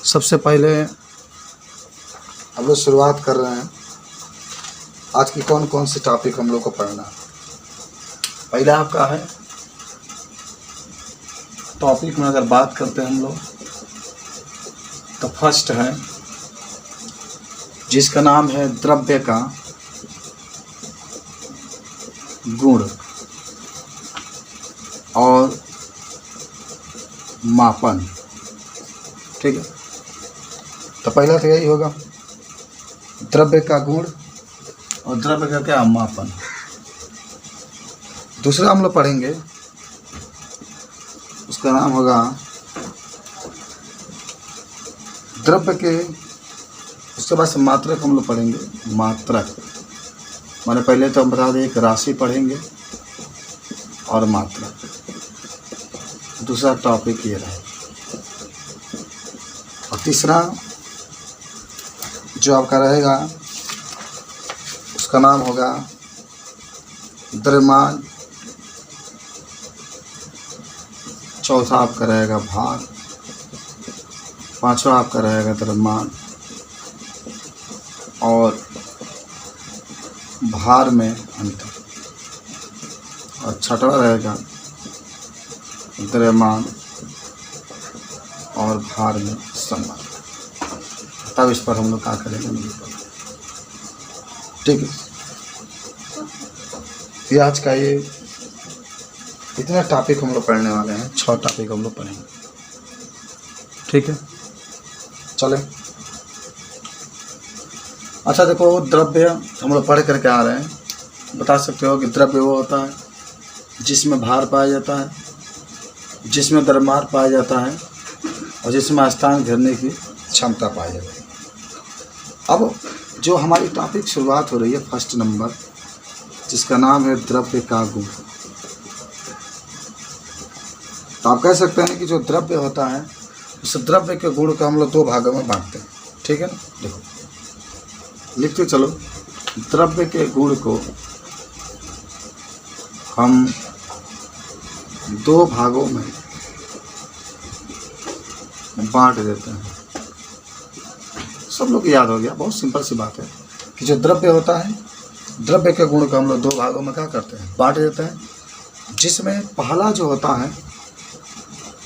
सबसे पहले हम लोग शुरुआत कर रहे हैं। आज की कौन कौन सी टॉपिक हम लोग को पढ़ना है। पहला आपका है टॉपिक में अगर बात करते हैं हम लोग तो फर्स्ट है जिसका नाम है द्रव्य का गुण और मापन। ठीक है, तो पहला तो यही होगा द्रव्य का गुण और द्रव्य का क्या मापन। दूसरा हम लोग पढ़ेंगे उसका नाम होगा द्रव्य के, उसके बाद से मात्रक हम लोग पढ़ेंगे। मात्रक माने पहले तो हम बता दें एक राशि पढ़ेंगे और मात्रक। दूसरा टॉपिक ये रहे और तीसरा जो आपका रहेगा उसका नाम होगा द्रव्यमान। चौथा आपका रहेगा भार। पांचवा आपका रहेगा द्रव्यमान और भार में अंतर। और छठवा रहेगा द्रव्यमान और भार में संबंध। तब इस पर हम लोग क्या करेंगे नहीं पता। ठीक है, ये आज का ये इतने टॉपिक हम लोग पढ़ने वाले हैं। 6 टॉपिक हम लोग पढ़ेंगे। ठीक है, चलें। अच्छा देखो, द्रव्य हम लोग पढ़ करके आ रहे हैं। बता सकते हो कि द्रव्य वो होता है जिसमें भार पाया जाता है, जिसमें द्रव्यमान पाया जाता है और जिसमें स्थान घेरने की क्षमता पाई जाती है। अब जो हमारी टॉपिक शुरुआत हो रही है फर्स्ट नंबर, जिसका नाम है द्रव्य का गुण। तो आप कह सकते हैं कि जो द्रव्य होता है उस द्रव्य के गुण को हम लोग 2 भागों में बांटते हैं। ठीक है ना, देखो लिखते चलो। द्रव्य के गुण को हम 2 भागों में बांट देते हैं। सब लोग याद हो गया, बहुत सिंपल सी बात है कि जो द्रव्य होता है, द्रव्य के गुण को हम लोग 2 भागों में क्या करते हैं, बांट देते हैं। जिसमें पहला जो होता है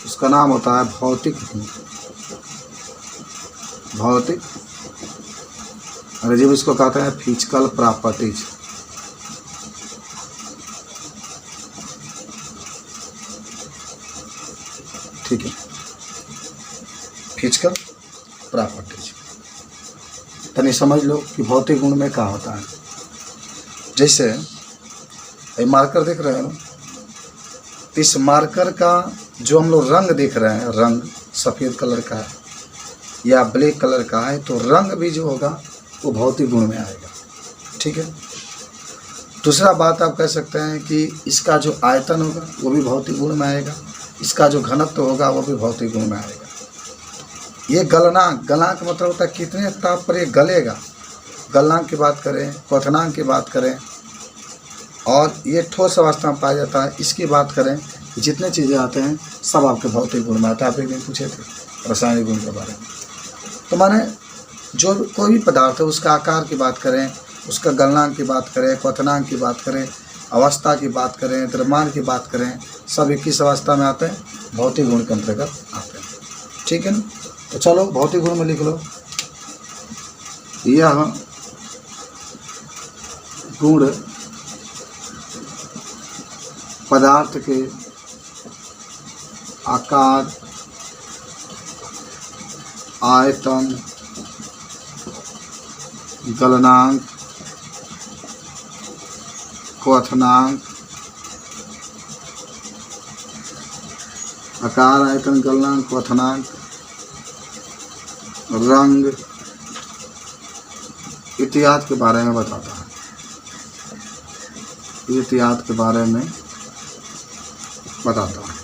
उसका नाम होता है भौतिक गुण। भौतिक अंग्रेजी में इसको कहते हैं फिजिकल प्रॉपर्टीज। ठीक है, फिजिकल प्रॉपर्टीज। तनी समझ लो कि भौतिक गुण में क्या होता है। जैसे ये मार्कर देख रहे हो, इस मार्कर का जो हम लोग रंग देख रहे हैं, रंग सफ़ेद कलर का है या ब्लैक कलर का है, तो रंग भी जो होगा वो भौतिक गुण में आएगा। ठीक है, दूसरा बात आप कह सकते हैं कि इसका जो आयतन होगा वो भी भौतिक गुण में आएगा। इसका जो घनत्व होगा वो भी भौतिक गुण में आएगा। ये गलनांक, गलनांक मतलब होता है कितने ताप पर ये गलेगा। गलनांक की बात करें, क्वथनांक की बात करें, और ये ठोस अवस्था में पाया जाता है, इसकी बात करें। जितने चीज़ें आते हैं सब आपके भौतिक गुण में आते हैं। आप एक दिन पूछे थे रासायनिक गुण के बारे में। तो माने जो कोई भी पदार्थ है उसका आकार की बात करें, उसका गलनांक की बात करें, क्वथनांक की बात करें, अवस्था की बात करें, द्रव्यमान की बात करें, सब 21 अवस्था में आते हैं, भौतिक गुण के अंतर्गत आते हैं। ठीक है ना, तो चलो भौतिक गुण में लिख लो। यह गुण पदार्थ के आकार, आयतन, गलनांक, क्वथनांक, आकार, आयतन, गलनांक, क्वथनांक, रंग इत्यादि के बारे में बताता है। इत्यादि के बारे में बताता है।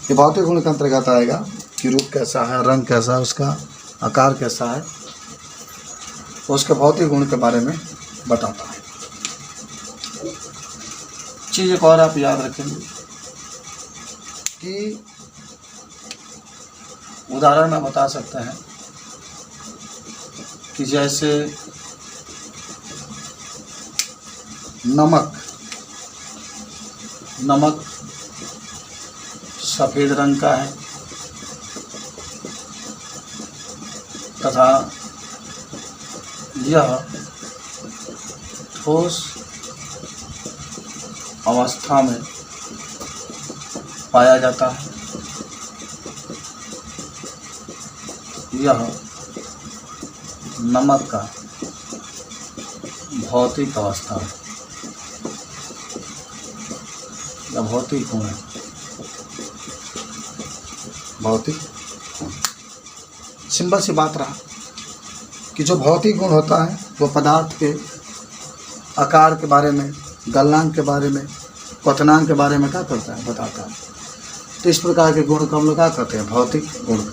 ये भौतिक गुण के अंतर्गत आएगा कि रूप कैसा है, रंग कैसा है, उसका आकार कैसा है, उसके भौतिक गुण के बारे में बताता है। चीज़ एक और आप याद रखेंगे कि उदाहरण में बता सकते हैं कि जैसे नमक सफ़ेद रंग का है तथा यह ठोस अवस्था में पाया जाता है। यह नमक का भौतिक अवस्था है या भौतिक गुण है। भौतिक सिंपल सी बात रहा कि जो भौतिक गुण होता है वो पदार्थ के आकार के बारे में, गलनांक के बारे में, क्वथनांक के बारे में क्या करता है, बताता है। तो इस प्रकार के गुण को हम लोग क्या कहते हैं, भौतिक गुण।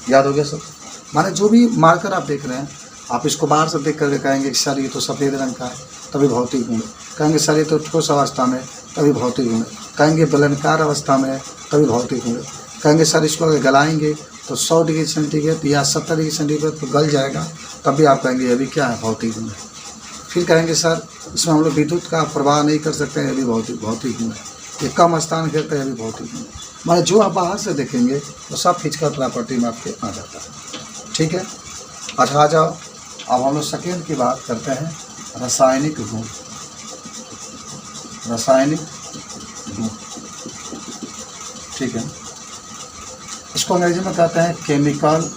याद हो गया सब। माने जो भी मार्कर आप देख रहे हैं, आप इसको बाहर से देख करके कहेंगे कि सर ये तो सफ़ेद रंग का है, तभी भौतिक गुण। कहेंगे सर ये तो ठोस अवस्था में, तभी भौतिक गुण। कहेंगे बेलनाकार अवस्था में, तभी भौतिक गुण। कहेंगे सर इसको अगर गलाएंगे तो 100 डिग्री सेंटीग्रेड या 70 डिग्री सेंटीग्रेड तो गल जाएगा, तब भी आप कहेंगे ये भी क्या है, भौतिक गुण है। फिर कहेंगे सर इसमें हम लोग विद्युत का प्रवाह नहीं कर सकते हैं, ये भी भौतिक गुण है। ये कम स्थान घेरता है, ये भी भौतिक गुण है। माने जो आप बाहर से देखेंगे वो सब फिजिकल प्रॉपर्टी में आपके आ जाता है। ठीक है, अच्छा आ जाओ, अब हम लोग सेकेंड की बात करते हैं, रासायनिक गुण। रासायनिक गुण, ठीक है, इसको अंग्रेजी में कहते हैं केमिकल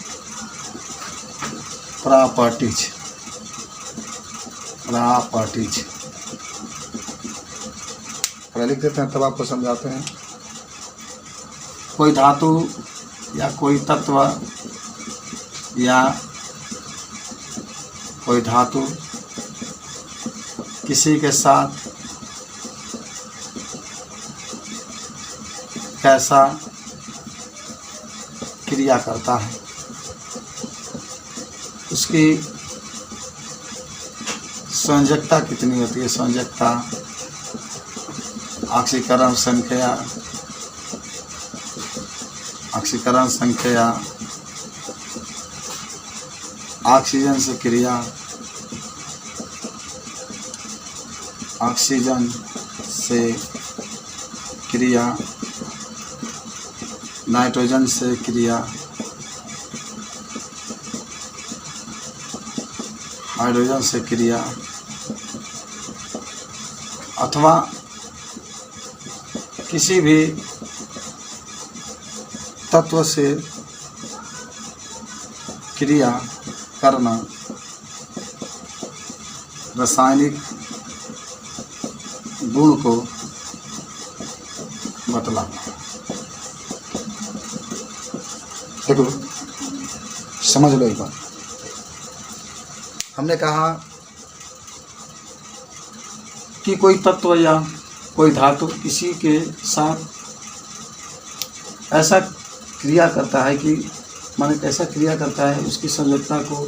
प्रॉपर्टीज। पहले लिख देते हैं तब आपको समझाते हैं। कोई धातु या कोई तत्व या कोई धातु किसी के साथ कैसा क्रिया करता है, उसकी संयोजकता कितनी होती है, संयोजकता, ऑक्सीकरण संख्या, ऑक्सीजन से क्रिया, नाइट्रोजन से क्रिया, हाइड्रोजन से क्रिया, अथवा किसी भी तत्व से क्रिया करना रासायनिक गुण को बतलाना। देखो समझ लो एक बात, हमने कहा कि कोई तत्व या कोई धातु किसी के साथ ऐसा क्रिया करता है कि माने कैसा क्रिया करता है, उसकी संयोजकता को,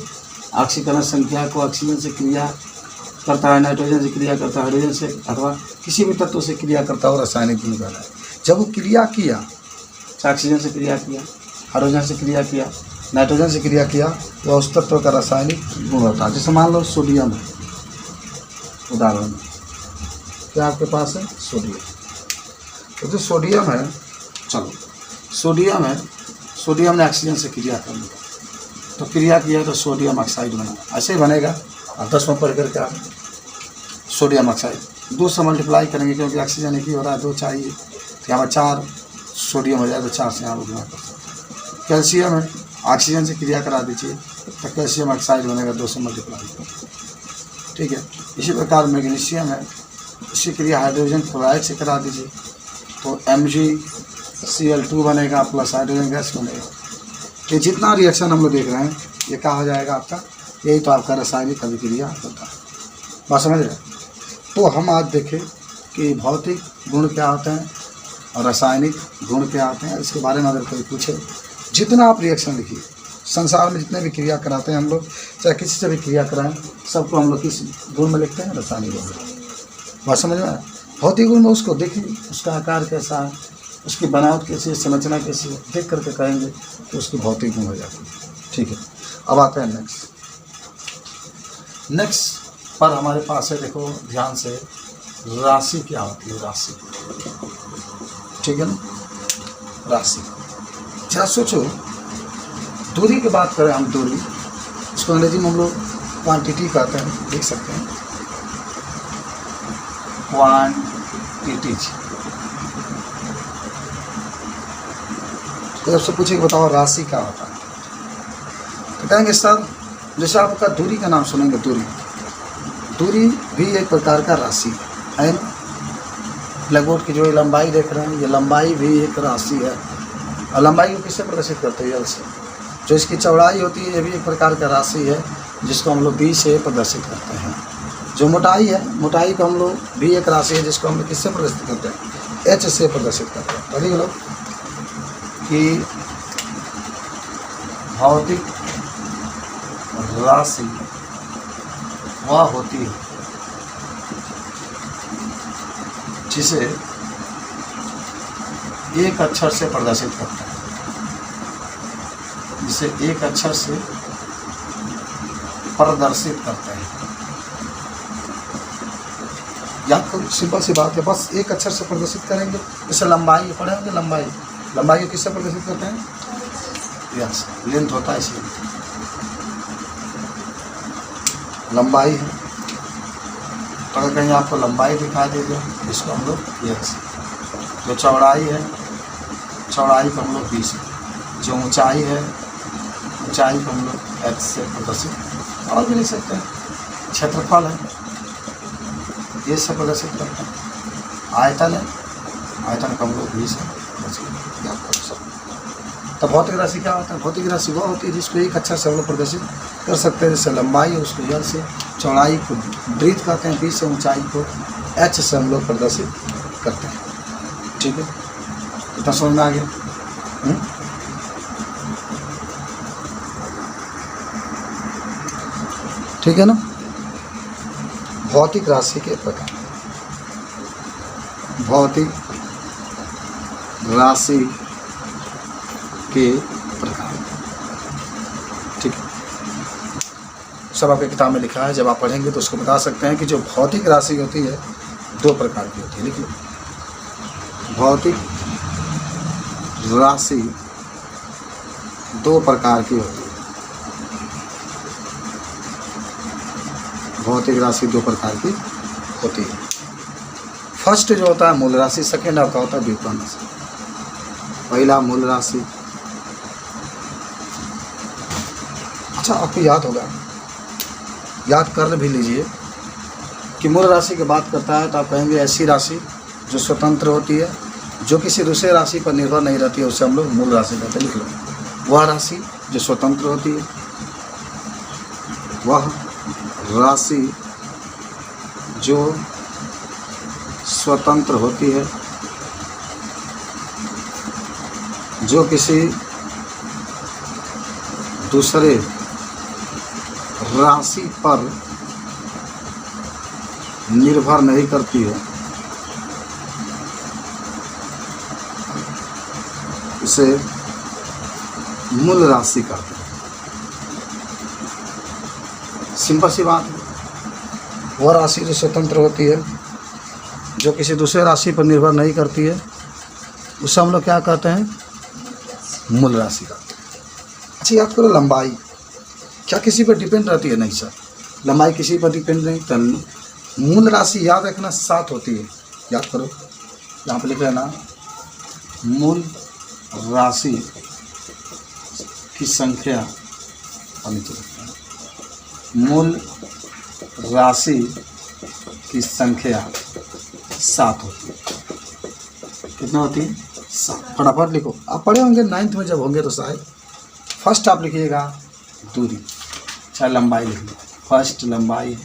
ऑक्सीकरण संख्या को, ऑक्सीजन से क्रिया करता है, नाइट्रोजन से क्रिया करता है, हाइड्रोजन से, अथवा किसी भी तत्व से क्रिया करता है, और रासायनिक गुण कहलाता है। जब वो क्रिया किया, ऑक्सीजन से क्रिया किया, हाइड्रोजन से क्रिया किया, नाइट्रोजन से क्रिया किया, वह उस तत्व का रासायनिक गुण होता है। जैसे मान लो सोडियम है, उदाहरण में क्या आपके पास है, सोडियम। तो जो सोडियम है, चलो सोडियम है, सोडियम ने ऑक्सीजन से क्रिया कर लिया, तो क्रिया किया तो सोडियम ऑक्साइड बना। ऐसे ही बनेगा। अब 10 में पढ़ करके आप सोडियम ऑक्साइड 2 से मल्टीप्लाई करेंगे, क्योंकि ऑक्सीजन एक ही हो रहा है, 2 चाहिए, तो यहाँ पर 4 सोडियम हो जाए, तो 4 से यहाँ गुणा कर सकते। कैल्शियम है, ऑक्सीजन से क्रिया करा दीजिए तो कैल्शियम ऑक्साइड बनेगा, 2 से मल्टीप्लाई कर। ठीक है, इसी प्रकार मैग्नीशियम है, इसकी क्रिया हाइड्रोजन क्लोराइड से करा दीजिए तो MgCl2 बनेगा प्लस हाइड्रोजन गैस बनेगा। ये जितना रिएक्शन हम लोग देख रहे हैं ये क्या हो जाएगा आपका, यही तो आपका रासायनिक अभिक्रिया होता है। बात समझ रहे हैं। तो हम आज देखें कि भौतिक गुण क्या होते हैं और रासायनिक गुण क्या होते हैं। इसके बारे में अगर कोई पूछे, जितना आप रिएक्शन लिखिए, संसार में जितने भी क्रिया कराते हैं हम लोग, चाहे किसी से भी क्रिया कराएं, सबको हम लोग किस गुण में लिखते हैं, रासायनिक गुण में। बात समझ में आया। भौतिक गुण में उसको देखिए, उसका आकार कैसा है, उसकी बनावट कैसी है, संरचना कैसी है, देख करके कहेंगे तो उसकी भौतिक गुण हो जाती है। ठीक है, अब आते हैं नेक्स्ट पर हमारे पास है, देखो ध्यान से, राशि क्या होती है, राशि। ठीक है ना, राशि। जरा सोचो, दूरी की बात करें हम, दूरी, इसको अंग्रेजी में हम लोग क्वांटिटी कहते हैं, देख सकते हैं, क्वांटिटीज। तो जब से पूछे बताओ राशि क्या होता है, तो कहेंगे सर जैसे आपका दूरी का नाम सुनेंगे, दूरी भी एक प्रकार का राशि है ना। ब्लैक बोर्ड की जो ये लंबाई देख रहे हैं, ये लंबाई भी एक राशि है। और लंबाई को किससे प्रदर्शित करते हैं, यल से। जो इसकी चौड़ाई होती है ये भी एक प्रकार का राशि है, जिसको हम लोग बी से प्रदर्शित करते हैं। जो मोटाई है, मोटाई को हम लोग भी एक राशि है, जिसको हम लोग किससे प्रदर्शित करते हैं, एच से प्रदर्शित करते हैं। पढ़िए लोग कि भौतिक राशि वह होती है जिसे एक अक्षर से प्रदर्शित करते हैं, जिसे एक अक्षर से प्रदर्शित करते हैं। याद करो, सिंपल सी बात है, बस एक अक्षर से प्रदर्शित करेंगे। जैसे लंबाई पढ़े होंगे, लंबाई को किससे प्रदर्शित करते हैं, यस, लेंथ होता है, इसलिए लंबाई है। तो अगर कहीं आपको लंबाई दिखाई दे दे, इसको हम लोग यस। जो चौड़ाई है, चौड़ाई को हम लोग 20, जो ऊंचाई है, ऊंचाई को हम लोग एच से प्रदर्शित, और भी लिख सकते हैं। क्षेत्रफल है, ये सब प्रदर्शित करते हैं। आयतन है, आयतन को हम लोग 20 है। तो भौतिक राशि क्या होता है, भौतिक राशि वह होती है जिसको एक अक्षर से हम लोग प्रदर्शित कर सकते हैं। जैसे लंबाई है उसको यल से, चौड़ाई को ब्रीथ कहते हैं, 20 से, ऊंचाई को एच से हम लोग प्रदर्शित करते हैं। ठीक है, इतना समझ में आ गया। ठीक है ना। भौतिक राशि के प्रकार, भौतिक राशि के प्रकार। ठीक है, सब आपके किताब में लिखा है, जब आप पढ़ेंगे तो उसको बता सकते हैं कि जो भौतिक राशि होती है 2 प्रकार की होती है। लिख लो, भौतिक राशि 2 प्रकार की होती है। भौतिक राशि 2 प्रकार की होती है। फर्स्ट जो होता है मूल राशि, सेकेंड आपका होता है व्युत्पन्न राशि। पहला मूल राशि। अच्छा, आपको याद होगा, याद कर भी लीजिए कि मूल राशि की बात करता है तो आप कहेंगे ऐसी राशि जो स्वतंत्र होती है, जो किसी दूसरे राशि पर निर्भर नहीं रहती है, उसे हम लोग मूल राशि कहते हैं। लिख लो, वह राशि जो स्वतंत्र होती है, वह राशि जो स्वतंत्र होती है, जो किसी दूसरे राशि पर निर्भर नहीं करती है, इसे मूल राशि कहते हैं। सिंपल सी बात है, वह राशि जो स्वतंत्र होती है, जो किसी दूसरे राशि पर निर्भर नहीं करती है, उसे हम लोग क्या कहते हैं, मूल राशि कहते हैं। अच्छा, याद करो, लंबाई क्या किसी पर डिपेंड रहती है, नहीं सर, लंबाई किसी पर डिपेंड नहीं। तो मूल राशि याद रखना 7 होती है। याद करो, यहाँ पर लिख लेना, मूल राशि की संख्या, मूल राशि की संख्या 7 होती है। कितना होती है, 7। फटाफट लिखो, आप पढ़े होंगे 9th में जब होंगे तो शायद। फर्स्ट आप लिखिएगा दूरी, चाहे लंबाई लिख लो। फर्स्ट लंबाई,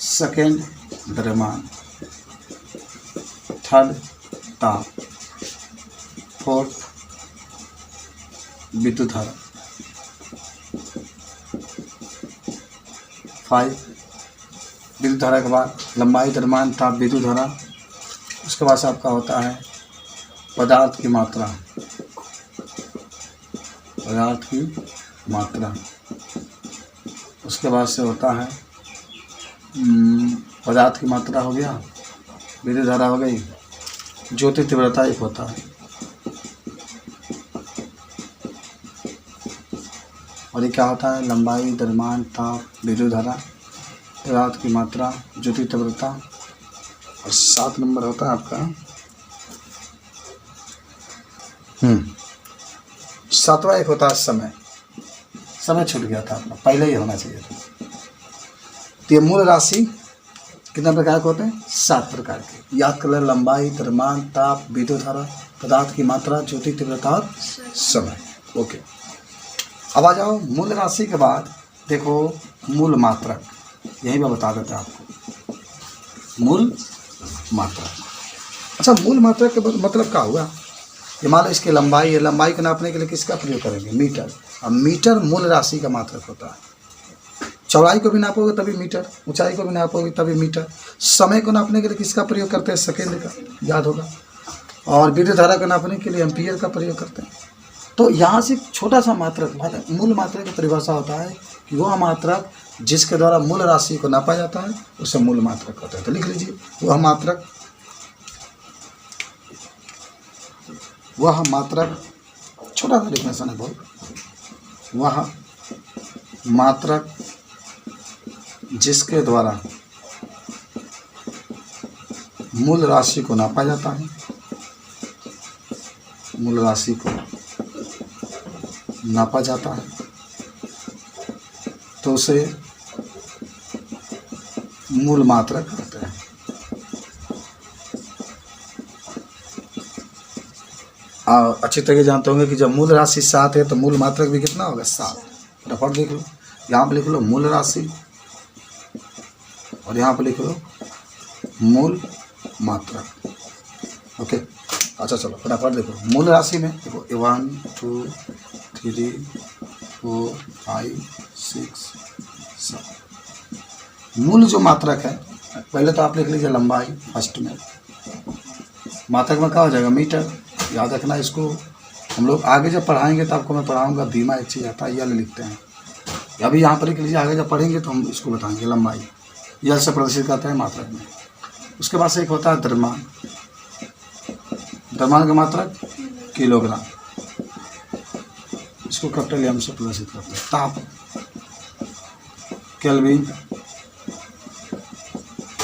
सेकेंड द्रव्यमान, थर्ड ताप, फोर्थ विद्युत धारा, 5 विद्युत धारा के बाद लंबाई, द्रव्यमान, ताप, विद्युत धारा। उसके बाद से आपका होता है पदार्थ की मात्रा, पदार्थ की मात्रा। उसके बाद से होता है पदार्थ की मात्रा हो गया, विद्युत धारा हो गई, ज्योति तीव्रता एक होता है, और ये क्या होता है, लंबाई, द्रव्यमान, ताप, विद्युत धारा, पदार्थ की मात्रा, ज्योति तीव्रता। और 7 नंबर होता है आपका 7वां एक होता है समय। समय छूट गया था अपना, पहले ही होना चाहिए था। तो ये मूल राशि कितने प्रकार के होते हैं, 7 प्रकार के। याद कर ले, लंबाई, द्रव्यमान, ताप, विद्युत धारा, पदार्थ की मात्रा, ज्योति तीव्रता और समय। ओके, अब आ जाओ मूल राशि के बाद देखो मूल मात्रक, यही मैं बता देता आपको, मूल मात्रक। अच्छा, मूल मात्रक का मतलब क्या हुआ, ये मान लो इसकी लंबाई है, लंबाई को नापने के लिए किसका प्रयोग करेंगे, मीटर। अब मीटर मूल राशि का मात्रक होता है। चौड़ाई को भी नापोगे तभी मीटर, ऊंचाई को भी नापोगे तभी मीटर। समय को नापने के लिए किसका प्रयोग करते हैं, सेकेंड का, याद होगा। और विद्युत धारा को नापने के लिए एम्पियर का प्रयोग करते हैं। तो यहाँ से छोटा सा मात्रक, मूल मात्रक की परिभाषा होता है कि वह मात्रक जिसके द्वारा मूल राशि को नापा जाता है उसे मूल मात्रक होता है। तो लिख लीजिए, वह मात्रक, छोटा सा लिखने से नहीं बहुत, वह मात्रक जिसके द्वारा मूल राशि को नापा जाता है, मूल राशि को नापा जाता है, तो उसे मूल मात्रक कहते हैं। अच्छी तरह जानते होंगे कि जब मूल राशि 7 है तो मूल मात्रक भी कितना होगा, 7। फटाफट देख लो, यहाँ पर लिख लो मूल राशि और यहाँ पर लिख लो मूल मात्रक। ओके, अच्छा चलो फटाफट देखो, मूल राशि में देखो 1 2 3 4 5 6 7। मूल जो मात्रक है, पहले तो आप लिख लीजिए लंबाई फर्स्ट में, मात्रक में क्या हो जाएगा, मीटर। याद रखना इसको, हम लोग आगे जब पढ़ाएंगे तो आपको मैं पढ़ाऊंगा, बीमा एक चीज़ आता है, यल लिखते हैं। अभी यहाँ पर लिख लीजिए, आगे जब पढ़ेंगे तो हम इसको बताएंगे। लंबाई यल से प्रदर्शित करते हैं मात्रक में। उसके बाद से एक होता है द्रव्यमान, द्रव्यमान का मात्रक किलोग्राम, इसको कैपिटल एम से प्रदर्शित करते हैं। ताप केल्विन,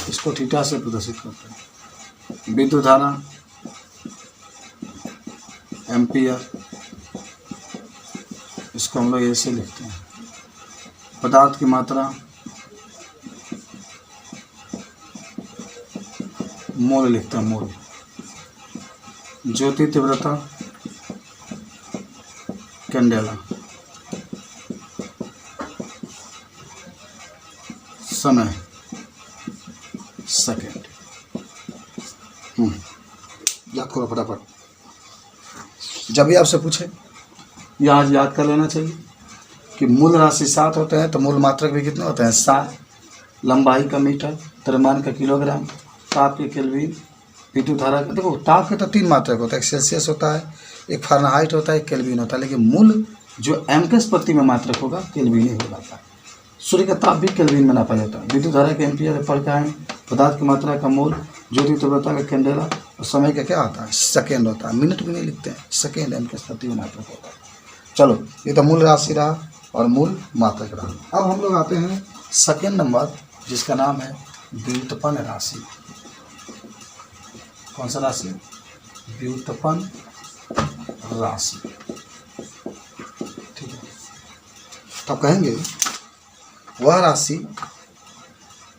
इसको थीटा से प्रदर्शित करते हैं। विद्युत धारा एम्पियर, इसको हम लोग ऐसे लिखते हैं। पदार्थ की मात्रा मोल लिखते हैं, मोल। ज्योति तीव्रता कैंडेला। समय सेकेंड। याद करो फटाफट, जब भी आपसे पूछे आज याद कर लेना चाहिए कि मूल राशि 7 होते हैं तो मूल मात्रक भी कितने होते हैं, 7। लंबाई का मीटर, द्रव्यमान का किलोग्राम, ताप के केल्विन, विद्युत धारा का, देखो ताप के तो 3 मात्रक होता है, एक सेल्सियस होता है, एक फ़ारेनहाइट होता है, एक केल्विन होता है, लेकिन मूल जो एमकेस प्रति में मात्रक होगा केल्विन ही हो जाता है। सूर्य का ताप भी केल्विन में नापा जाता है। विद्युत धारा के एम्पियर पढ़ के आए। पदार्थ की मात्रा का मोल, ज्योति तीव्रता का कैंडेला, और समय का क्या होता है, सेकेंड होता है। मिनट भी नहीं लिखते हैं, सेकेंड एमकेस प्रति में मात्रक होता है। चलो, ये तो मूल राशि रहा और मूल मात्रक रहा। अब हम लोग आते हैं सेकेंड नंबर, जिसका नाम है व्युत्पन्न राशि। कौन सा राशि, व्युत्पन्न राशि। ठीक है, तब कहेंगे वह राशि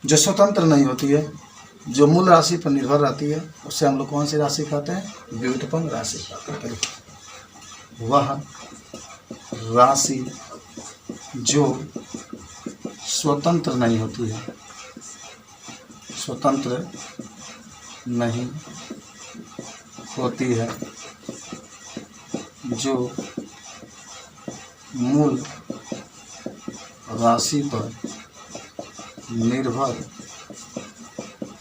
जो स्वतंत्र नहीं होती है, जो मूल राशि पर निर्भर रहती है, उससे हम लोग कौन सी राशि कहते हैं, व्युत्पन्न राशि कहते हैं। वह राशि जो स्वतंत्र नहीं होती है, स्वतंत्र नहीं होती है, जो मूल राशि पर निर्भर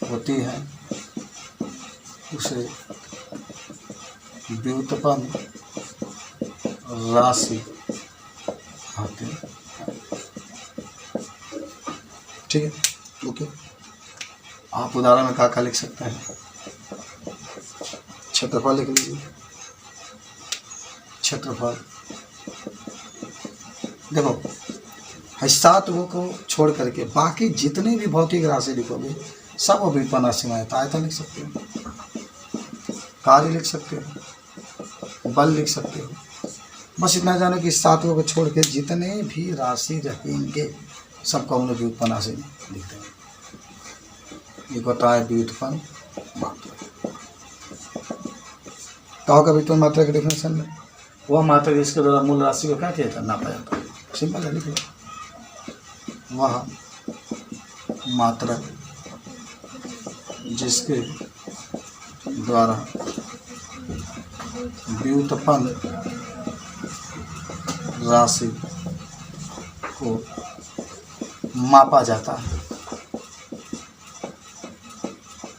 होती है, उसे व्युत्पन्न राशि आते हैं। ठीक है, ओके। आप उदाहरण में क्या लिख सकते हैं? क्षेत्रफल लिख लीजिए। क्षेत्रफल देखो, 7 को छोड़ करके बाकी जितने भी भौतिक राशि लिखोगे सब व्युत्पन्न राशि में आता है। आयतन लिख सकते हो, कार्य लिख सकते हो, बल लिख सकते हो। बस इतना जानो कि 7 को छोड़ के जितने भी राशि रहेंगे सबका उन्हें व्युत्पन्न राशि लिखते हैं। एक होता है व्युत्पन्न मात्रा। क्या होगा व्युत्पन्न मात्रा के डेफिनेशन में? वह मात्रा जिसके द्वारा मूल राशि को क्या किया जाता है? नापा जाता है। सिंपल है, लिख लो। वह मात्रा जिसके द्वारा व्युत्पन्न राशि को मापा जाता है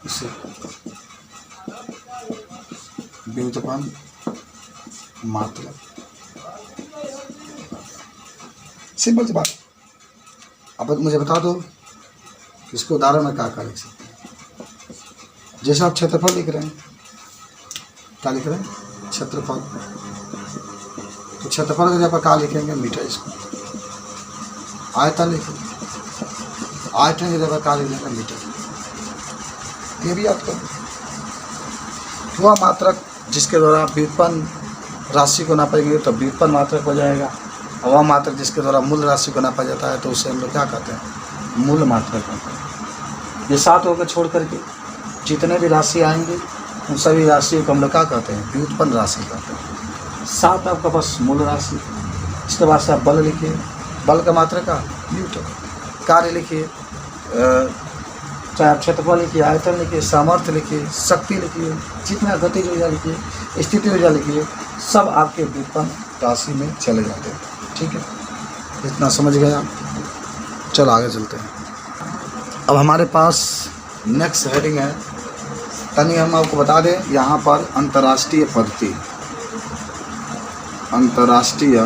उसे व्युत्पन्न मात्रा। सिंपल सी बात। अब मुझे बता दो इसको उदाहरण में क्या लिख सकते हैं। जैसे आप क्षेत्रफल लिख रहे हैं, क्या लिख रहे हैं? क्षेत्रफल। तो क्षेत्रफल का जब क्या लिखेंगे? Metre square. आयतन लिखेंगे, आयतन की जगह क्या लिखेंगे? मीटर। ये भी याद करो। वह मात्रक जिसके द्वारा व्युत्पन्न राशि को नापेंगे तो व्युत्पन्न मात्रक हो जाएगा। और वह मात्रक जिसके द्वारा मूल राशि को नापा जाता है तो उसे हम लोग क्या कहते हैं? मूल मात्रक कहते हैं। ये 7 को छोड़ करके जितने भी राशि आएंगे उन सभी राशियों को हम लोग क्या कहते हैं? व्युत्पन्न राशि कहते हैं। 7 आपका बस मूल राशि। इसके बाद से आप बल लिखिए, बल का मात्रा का न्यूटन। कार्य लिखिए, चाहे आप क्षेत्रफल लिखिए, आयतन लिखिए, सामर्थ्य लिखिए, शक्ति लिखिए, जितना गतिज ऊर्जा लिखिए, स्थिति ऊर्जा लिखिए, सब आपके व्युत्पन्न राशि में चले जाते हैं। ठीक है, इतना समझ गए आप? चलो आगे चलते हैं। अब हमारे पास नेक्स्ट हेडिंग है, तनी हम आपको बता दें, यहाँ पर अंतर्राष्ट्रीय पद्धति। अंतर्राष्ट्रीय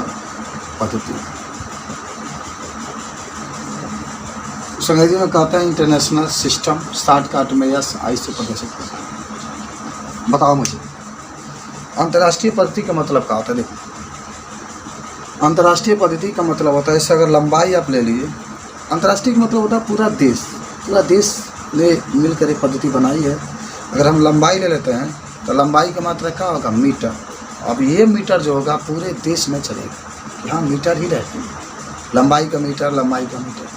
पद्धति अंग्रेजी में कहते हैं इंटरनेशनल सिस्टम। शॉर्टकट में SI से प्रदर्शित करते हैं। बताओ मुझे अंतर्राष्ट्रीय पद्धति का मतलब क्या होता है? देखो, अंतर्राष्ट्रीय पद्धति का मतलब होता है, जैसे अगर लंबाई आप ले लिए, अंतर्राष्ट्रीय का मतलब होता है पूरा देश ने मिलकर एक पद्धति बनाई है। अगर हम लंबाई ले लेते हैं तो लंबाई का मात्रा क्या होगा? मीटर। अब ये मीटर जो होगा पूरे देश में चलेगा। यहाँ मीटर ही रहते हैं, लंबाई का मीटर, लंबाई का मीटर।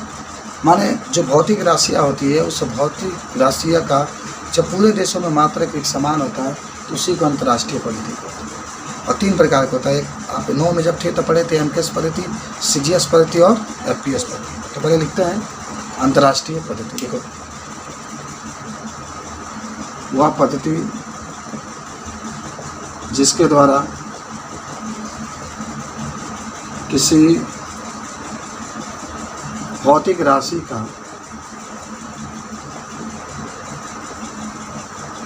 माने जो भौतिक राशियाँ होती है उस भौतिक राशियाँ का जब पूरे देशों में मात्रक एक समान होता है तो उसी को अंतर्राष्ट्रीय पद्धति कहते हैं। और 3 प्रकार का होता है। आप 9 में जब थे तो पढ़े थे MKS पद्धति, CGS पद्धति और FPS पद्धति। तो पहले लिखते हैं अंतर्राष्ट्रीय पद्धति। देखो, वह पद्धति जिसके द्वारा किसी भौतिक राशि का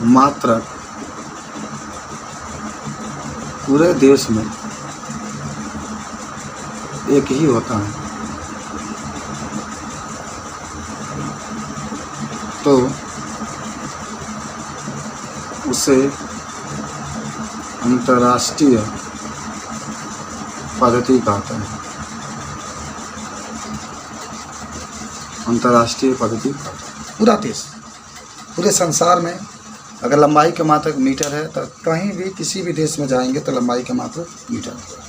मात्रक पूरे देश में एक ही होता है तो उसे अंतर्राष्ट्रीय पद्धति कहते हैं। अंतर्राष्ट्रीय पद्धति पूरा देश, पूरे संसार में अगर लंबाई का मात्रक मीटर है तो कहीं भी किसी भी देश में जाएंगे तो लंबाई का मात्रक मीटर होगा।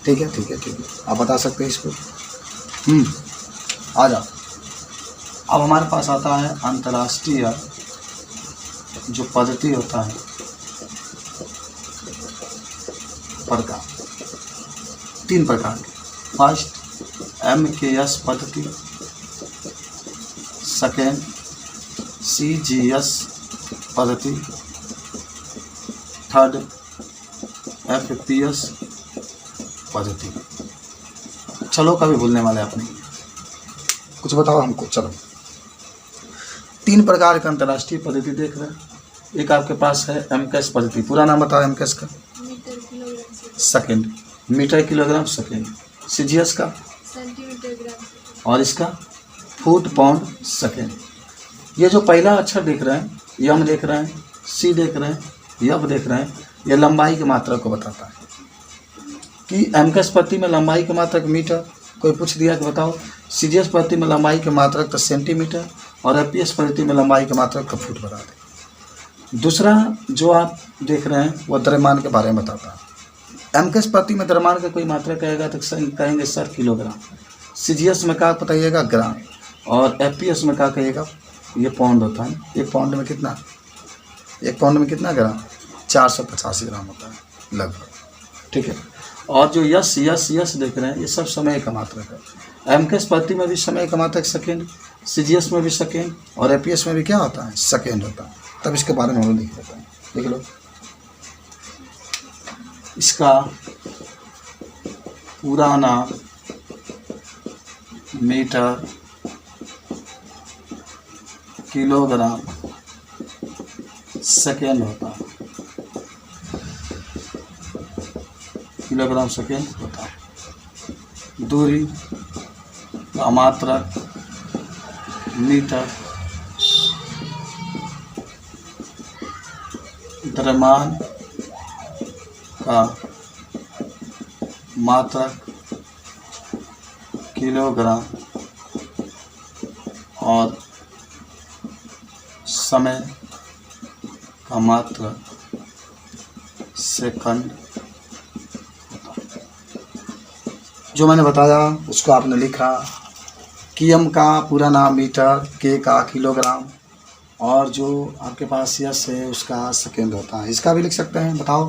ठीक है, ठीक है, ठीक है, आप बता सकते हैं इसको। आ जाओ। अब हमारे पास आता है अंतर्राष्ट्रीय जो पद्धति होता है प्रकार, 3 प्रकार के। फर्स्ट MKS पद्धति, सेकेंड CGS पद्धति, थर्ड FPS पद्धति। चलो कभी भूलने वाले आप नहीं, कुछ बताओ हमको। चलो 3 प्रकार का अंतर्राष्ट्रीय पद्धति देख रहे हैं। एक आपके पास है एमकेएस पद्धति, पूरा नाम बताओ एमकेएस का। Metre kilogram second, metre kilogram second. CGS का सेंटीमीटर ग्राम सेकंड। और इसका फुट पाउंड सेकेंड। ये जो पहला अक्षर देख रहे हैं, यम देख रहे हैं, सी देख रहे हैं, यब देख रहे हैं, ये लंबाई की मात्रा को बताता है कि एमकेएस पद्धति में लंबाई की मात्रक मीटर। कोई पूछ दिया कि बताओ सीजीएस पद्धति में लंबाई की मात्रक तो सेंटीमीटर और एपीएस पद्धति में लंबाई की मात्रक का फुट बता दें। दूसरा जो आप देख रहे हैं वो द्रव्यमान के बारे में बताता है। एमकेएस पद्धति में द्रव्यमान का कोई मात्रा कहेगा तो कहेंगे सर किलोग्राम, सीजीएस में क्या बताइएगा ग्राम, और एपीएस में क्या कहिएगा ये पाउंड होता है। एक पाउंड में कितना ग्राम? 485 ग्राम होता है लगभग, ठीक है। और जो यस देख रहे हैं ये सब समय का मात्रक है। एमकेएस पद्धति में भी समय का मात्रक सेकेंड, सीजीएस में भी सेकेंड और एपीएस में भी क्या होता है सेकेंड होता है। तब इसके बारे में हम लिख देते हैं, देख लो। इसका पूरा नाम मीटर किलोग्राम सेकेंड होता है, किलोग्राम सेकेंड होता है। दूरी का मात्रक मीटर, द्रव्यमान का मात्रक किलोग्राम और समय का मात्रक सेकंड। जो मैंने बताया उसको आपने लिखा। कियम का पूरा नाम मीटर, के का किलोग्राम और जो आपके पास यस है उसका सेकेंड होता है। इसका भी लिख सकते हैं, बताओ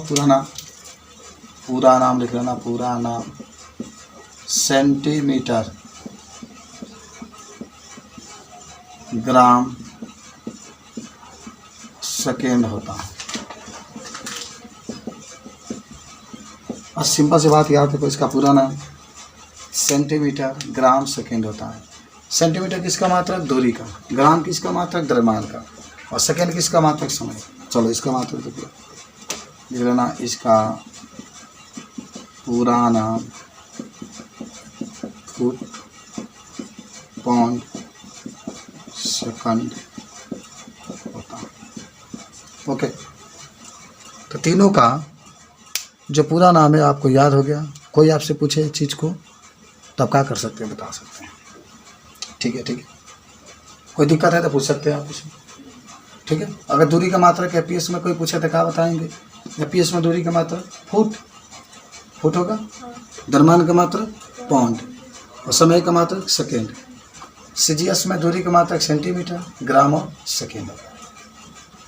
पूरा नाम लिख लेना। पूरा नाम सेंटीमीटर ग्राम सेकेंड होता है। और सिंपल सी बात याद रखो, इसका पूरा नाम सेंटीमीटर ग्राम सेकेंड होता है। सेंटीमीटर किसका मात्रक? दूरी का। ग्राम किसका मात्रक? द्रव्यमान का। और सेकेंड किसका मात्रक? समय। चलो इसका मात्रक तो लिख लेना। इसका पूरा नाम फुट पाउंड सेकंड होता है। ओके, तो तीनों का जो पूरा नाम है आपको याद हो गया। कोई आपसे पूछे इस चीज़ को तो आप क्या कर सकते हैं, बता सकते हैं। ठीक है, कोई दिक्कत है तो पूछ सकते हैं आप पूछें, ठीक है। अगर दूरी का मात्रक एपीएस में कोई पूछे तो क्या बताएंगे? एपीएस में दूरी का मात्रक फुट होगा, द्रव्यमान का मात्रक पाउंड और समय का मात्रक सेकेंड। सीजीएस में दूरी का मात्रक सेंटीमीटर, ग्राम और सेकेंड।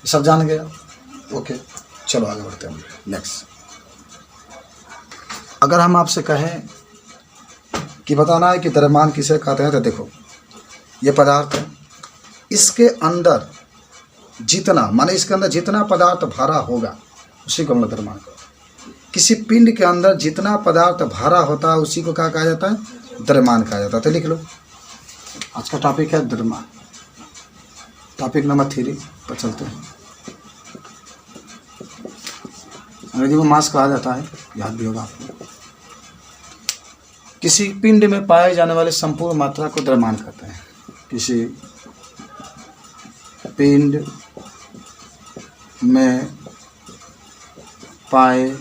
सब जान गया। ओके, चलो आगे बढ़ते हैं। नेक्स्ट, अगर हम आपसे कहें कि बताना है कि द्रव्यमान किसे कहते हैं, तो देखो ये पदार्थ है, इसके अंदर जितना माने इसके अंदर जितना पदार्थ भरा होगा उसी को हम द्रव्यमान कहते हैं। किसी पिंड के अंदर जितना पदार्थ भरा होता है उसी को क्या कहा जाता है? द्रव्यमान कहा जाता है। तो लिख लो, आज का टॉपिक है द्रव्यमान। टॉपिक नंबर 3 पर चलते हैं। अंग्रेजी में मास कहा जाता है, याद भी होगा आपको। किसी पिंड में पाए जाने वाले संपूर्ण मात्रा को द्रव्यमान कहते हैं। किसी पिंड में पाए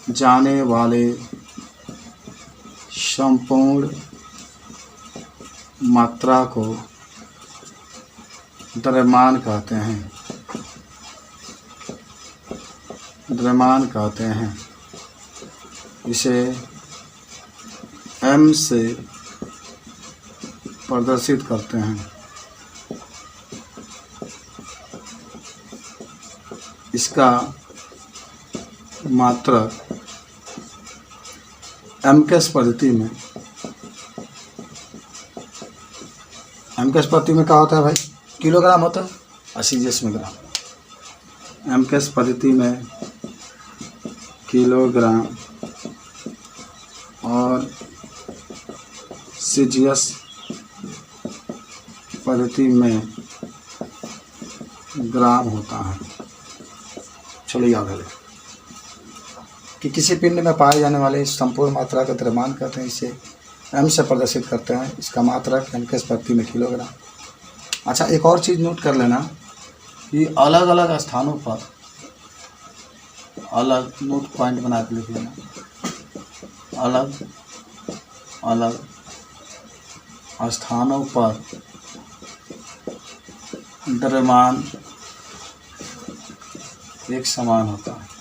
जाने वाले संपूर्ण मात्रा को द्रव्यमान कहते हैं। द्रव्यमान कहते हैं। इसे m से प्रदर्शित करते हैं। इसका मात्रक एमकेएस पद्धति में क्या होता है भाई? किलोग्राम होता है और सीजीएस में ग्राम। एमकेएस पद्धति में किलोग्राम और सीजीएस पद्धति में ग्राम होता है। चलो याद रखें कि किसी पिंड में पाए जाने वाले संपूर्ण मात्रा का द्रव्यमान कहते हैं, इसे एम से प्रदर्शित करते हैं। इसका मात्रक एम के प्रति में किलोग्राम। अच्छा, एक और चीज़ नोट कर लेना कि अलग अलग स्थानों पर अलग नोट पॉइंट बना के लिख लेना, अलग अलग स्थानों पर द्रव्यमान एक समान होता है।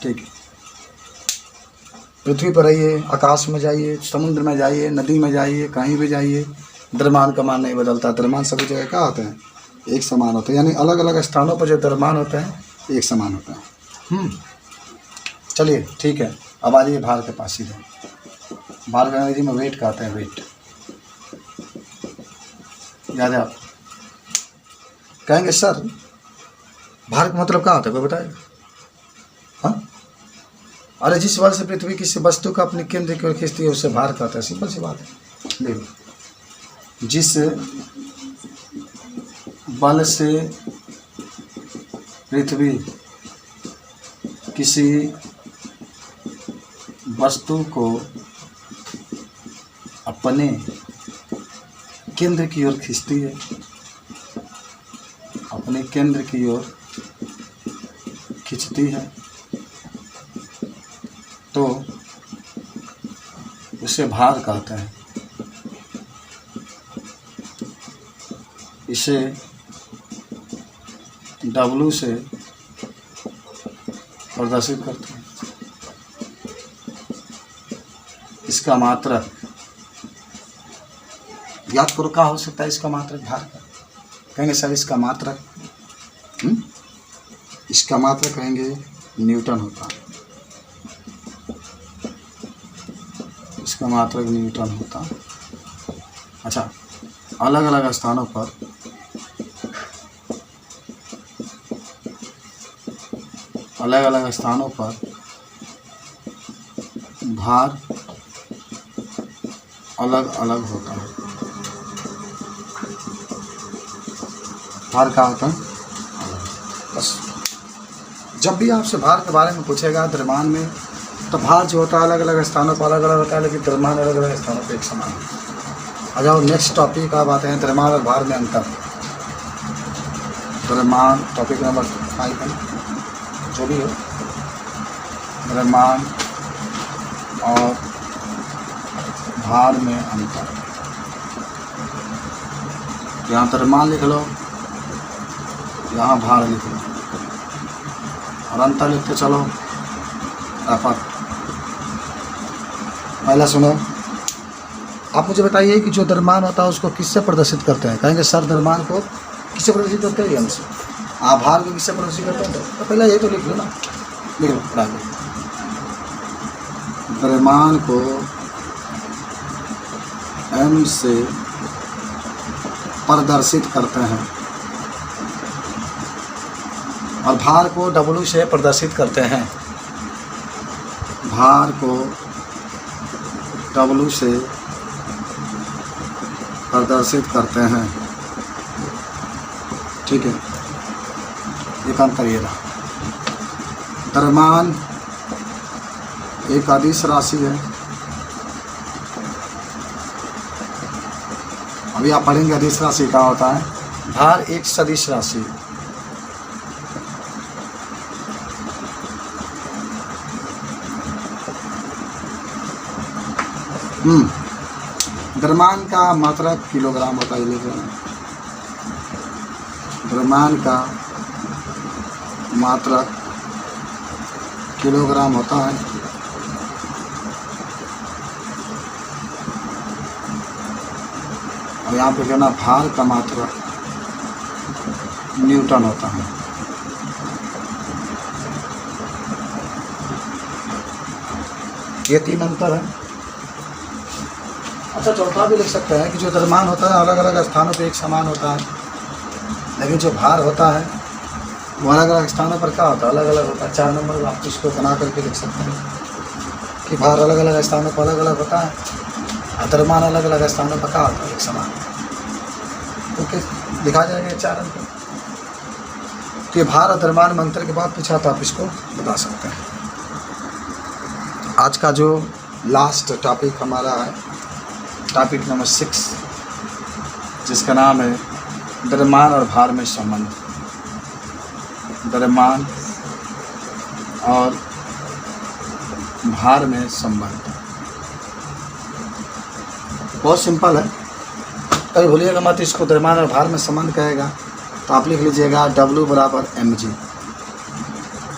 ठीक है, पृथ्वी पर रहिए, आकाश में जाइए, समुद्र में जाइए, नदी में जाइए, कहीं भी जाइए, द्रव्यमान का मान नहीं बदलता। द्रव्यमान सभी जगह क्या होते हैं? एक समान होते हैं। यानी अलग अलग स्थानों पर जो द्रव्यमान होते हैं एक समान होता है। चलिए ठीक है, अब आ जाइए भार के पास सीधे। भार को अंग्रेजी में वेट कहते हैं, वेट। याद है आप कहेंगे सर भार का मतलब क्या होता है, कोई बताएगा? हाँ, अरे जिस बल से पृथ्वी किसी वस्तु को अपने केंद्र की ओर खींचती है उसे भार कहते हैं। सिंपल सी बात है। देखो, जिस बल से पृथ्वी किसी वस्तु को अपने केंद्र की ओर खींचती है, अपने केंद्र की ओर खींचती है, तो उसे भार कहते हैं। इसे W से प्रदर्शित करते हैं। इसका मात्रक याद करो, क्या हो सकता है इसका मात्रक भार का? कहेंगे सर इसका मात्रक इसका मात्रक कहेंगे न्यूटन होता है। इसका मात्रक न्यूटन होता है। अच्छा, अलग अलग स्थानों पर भार अलग अलग होता है। भार क्या होता है? बस जब भी आपसे भार के बारे में पूछेगा द्रव्यमान में, तो भार जो होता है अलग अलग स्थानों पर अलग अलग होता है, लेकिन द्रव्यमान अलग अलग स्थानों पर एक समान है। आ जाओ नेक्स्ट टॉपिक आप आते हैं, द्रव्यमान और भार में अंतर। द्रव्यमान टॉपिक नंबर 5 है, जो भी हो, द्रव्यमान और भार में अंतर। यहाँ द्रव्यमान लिख लो, यहाँ भार लिख लो, और अंतर लिखते चलो। पहला सुनो, आप मुझे बताइए कि जो द्रव्यमान होता है उसको किससे प्रदर्शित करते हैं? कहेंगे सर द्रव्यमान को किससे प्रदर्शित करते हैं? हमसे। भार को किससे प्रदर्शित करते हैं? तो पहले ये तो लिख लो ना, लिख लो, पढ़ा लो। द्रव्यमान को M से प्रदर्शित करते हैं और भार को W से प्रदर्शित करते हैं। भार को W से प्रदर्शित करते हैं। ठीक है, एक अंतर ये रहा। द्रव्यमान एक अदिश राशि है। अभी आप पढ़ेंगे अदिश राशि क्या होता है। भार एक सदिश राशि है। द्रव्यमान का मात्रक किलोग्राम होता है। द्रव्यमान का मात्रक किलोग्राम होता है। और यहाँ पे कहना भार का मात्रक न्यूटन होता है। ये 3 अंतर है। अच्छा, चौथा भी लिख सकते हैं कि जो द्रव्यमान होता है अलग अलग स्थानों पे एक समान होता है, लेकिन जो भार होता है वो अलग अलग स्थानों पर क्या होता है? अलग अलग होता है। 4 नंबर आप इसको बना करके लिख सकते हैं कि भार अलग अलग स्थानों पर अलग अलग होता है, द्रव्यमान अलग अलग स्थानों पर कहाँ होता है एक समान। ओके, लिखा जाएगा 4 अंक। तो ये भार और द्रव्यमान में अंतर के बाद पूछा तो आप इसको बता सकते हैं। आज का जो लास्ट टॉपिक हमारा है टॉपिक नंबर 6, जिसका नाम है द्रव्यमान और भार में संबंध। द्रव्यमान और भार में संबंध बहुत सिंपल है, कभी भूलिएगा मत इसको। द्रव्यमान और भार में संबंध कहेगा तो आप लिख लीजिएगा W बराबर mg।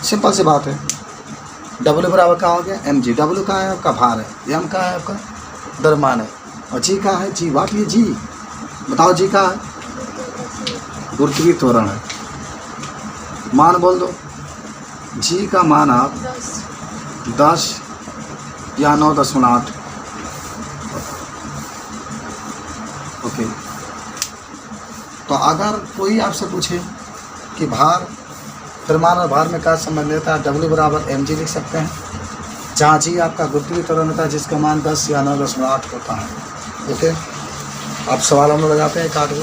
सिंपल सी बात है। W बराबर कहाँ हो गया mg। W कहाँ है आपका भार है, m कहाँ है आपका द्रव्यमान है, और g कहाँ है g। बात ये g बताओ, g कहाँ है गुरुत्वीय त्वरण है। मान बोल दो, g का मान आप 10 या 9.8। ओके, तो अगर कोई आपसे पूछे कि भार द्रव्यमान और भार में क्या संबंध रहता है, W बराबर mg लिख सकते हैं, जहाँ g आपका गुरुत्वीय त्वरण होता है जिसका मान 10 या 9.8 होता है। ओके, आप सवाल हम लोग लगाते हैं काट को।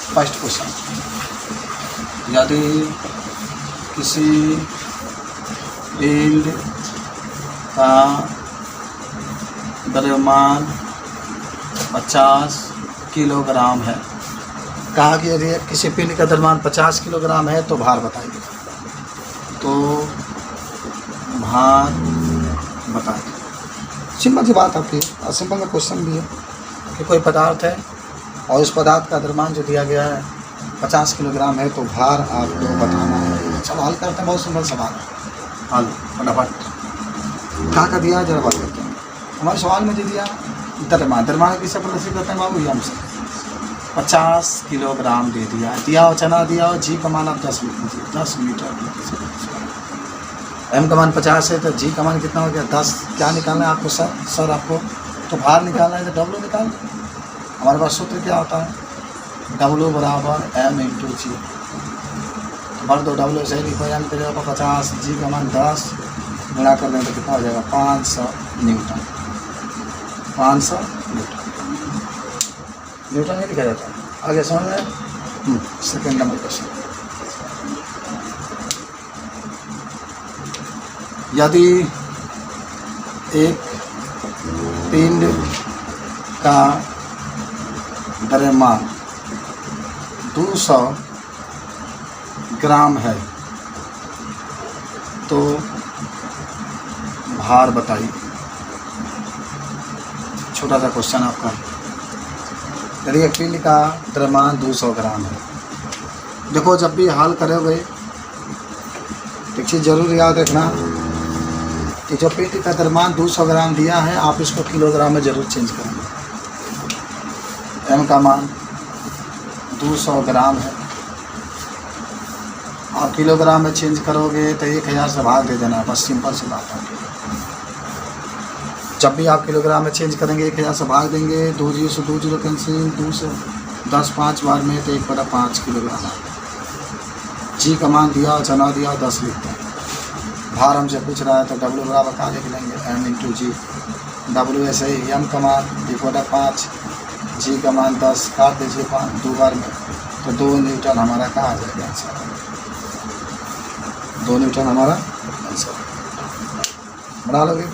फर्स्ट क्वेश्चन, यदि किसी फील्ड का द्रव्यमान 50 किलोग्राम है, कहा कि यदि किसी पिंड का द्रव्यमान 50 किलोग्राम है तो भार बताइए। तो भार बताइए, सिंपल सी बात आपकी, और सिंपल का क्वेश्चन भी है कि कोई पदार्थ है और उस पदार्थ का द्रव्यमान जो दिया गया है 50 किलोग्राम है तो भार आपको बताना है। चलो हल करते हैं, बहुत सिंपल सवाल है, हल फटाफट। कहाँ का दिया जरा बात करते हैं। हमारे सवाल में जो दिया द्रव्यमान किससे प्रदर्शित करते हैं बाबू, यम से 50 किलोग्राम दे दिया, हो चना दिया हो, जी का मान आप 10 लिख लीजिए, 10 मीटर। एम का मान 50 है तो जी का मान कितना हो गया 10। क्या निकालना है आपको सर आपको तो भार निकालना है तो W निकाल। हमारे पास सूत्र क्या होता है, W बराबर m इंटू जी। भर दो, W सही लिखो, एम की जगह पर 50, जी का मान 10, गुणा कर दें तो कितना हो जाएगा 500 न्यूटन। 500 न्यूटन नहीं लिखा जाता है। आगे समझ में। सेकेंड नंबर क्वेश्चन, यदि एक पिंड का द्रव्यमान 200 ग्राम है तो भार बताइए। छोटा सा क्वेश्चन आपका, यदि एक पिंड का द्रव्यमान 200 ग्राम है। देखो जब भी हल करोगे एक चीज़ जरूर याद रखना कि जो पिंड का द्रव्यमान 200 ग्राम दिया है आप इसको किलोग्राम में ज़रूर चेंज करेंगे। एम का मान 200 ग्राम है, आप किलोग्राम में चेंज करोगे तो 1000 से भाग दे देना, बस सिंपल सी बात है। जब भी आप किलोग्राम में चेंज करेंगे 1000 से भाग देंगे, 2 0 से 2 0 कैंसिल, 2 से 10 5 बार में तो 1/5 किलोग्राम है। जी का मान दिया, चना दिया, 10 लिखते हैं। भार हमसे पूछ रहा है तो W बराबर क्या लिख लेंगे m इंटू जी। W ऐसे ही, m का मान 1/5, जी का मान 10, काट दीजिए 5 2 बार में तो 2 न्यूटन हमारा कहाँ आ जाएगा आंसर। 2 न्यूटन हमारा आंसर बना लोगे।